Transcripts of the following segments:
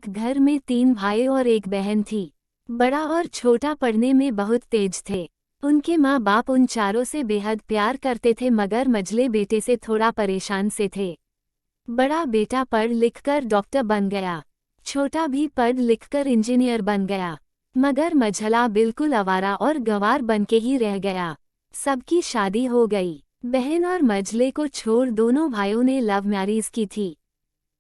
एक घर में 3 भाई और एक बहन थी। बड़ा और छोटा पढ़ने में बहुत तेज थे। उनके माँ बाप उन चारों से बेहद प्यार करते थे, मगर मझले बेटे से थोड़ा परेशान से थे। बड़ा बेटा पढ़ लिखकर डॉक्टर बन गया, छोटा भी पढ़ लिखकर इंजीनियर बन गया, मगर मझला बिल्कुल आवारा और गंवार बन के ही रह गया। सबकी शादी हो गई। बहन और मझले को छोड़ दोनों भाइयों ने लव मैरिज की थी।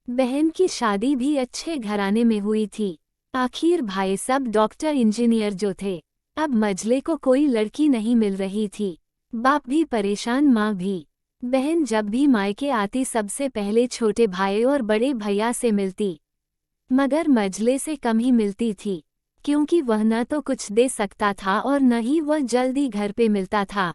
बहन की शादी भी अच्छे घराने में हुई थी। आखिर भाई सब डॉक्टर इंजीनियर जो थे। अब मझले को कोई लड़की नहीं मिल रही थी। बाप भी परेशान, माँ भी। बहन जब भी मायके आती सबसे पहले छोटे भाई और बड़े भैया से मिलती, मगर मझले से कम ही मिलती थी, क्योंकि वह न तो कुछ दे सकता था और न ही वह जल्दी घर पे मिलता था।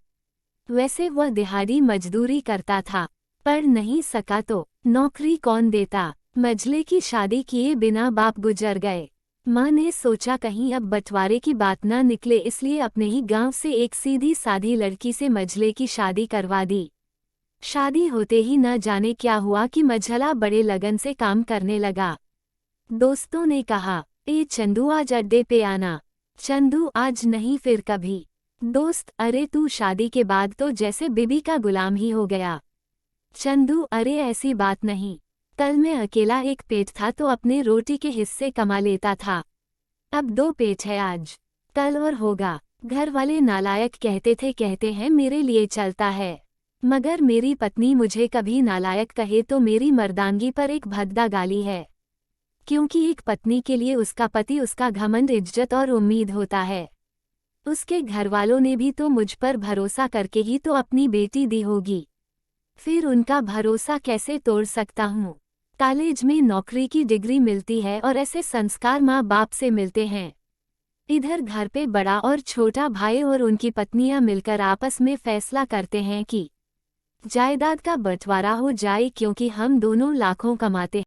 वैसे वह दिहाड़ी मजदूरी करता था, पढ़ नहीं सका तो नौकरी कौन देता। मझले की शादी किए बिना बाप गुजर गए। माँ ने सोचा कहीं अब बंटवारे की बात न निकले, इसलिए अपने ही गांव से एक सीधी साधी लड़की से मझले की शादी करवा दी। शादी होते ही न जाने क्या हुआ कि मझला बड़े लगन से काम करने लगा। दोस्तों ने कहा, ए चंदू आज अड्डे पे आना। चंदू आज नहीं फिर कभी। दोस्त, अरे तू शादी के बाद तो जैसे बीबी का गुलाम ही हो गया। चंदू, अरे ऐसी बात नहीं। कल मैं अकेला एक पेट था तो अपने रोटी के हिस्से कमा लेता था। अब 2 पेट है, आज कल और होगा। घर वाले नालायक कहते हैं मेरे लिए चलता है, मगर मेरी पत्नी मुझे कभी नालायक कहे तो मेरी मर्दानगी पर एक भद्दा गाली है, क्योंकि एक पत्नी के लिए उसका पति उसका घमंड, इज्जत और उम्मीद होता है। उसके घरवालों ने भी तो मुझ पर भरोसा करके ही तो अपनी बेटी दी होगी, फिर उनका भरोसा कैसे तोड़ सकता हूँ। कॉलेज में नौकरी की डिग्री मिलती है और ऐसे संस्कार माँ बाप से मिलते हैं। इधर घर पे बड़ा और छोटा भाई और उनकी पत्नियां मिलकर आपस में फैसला करते हैं कि जायदाद का बंटवारा हो जाए, क्योंकि हम दोनों लाखों कमाते हैं।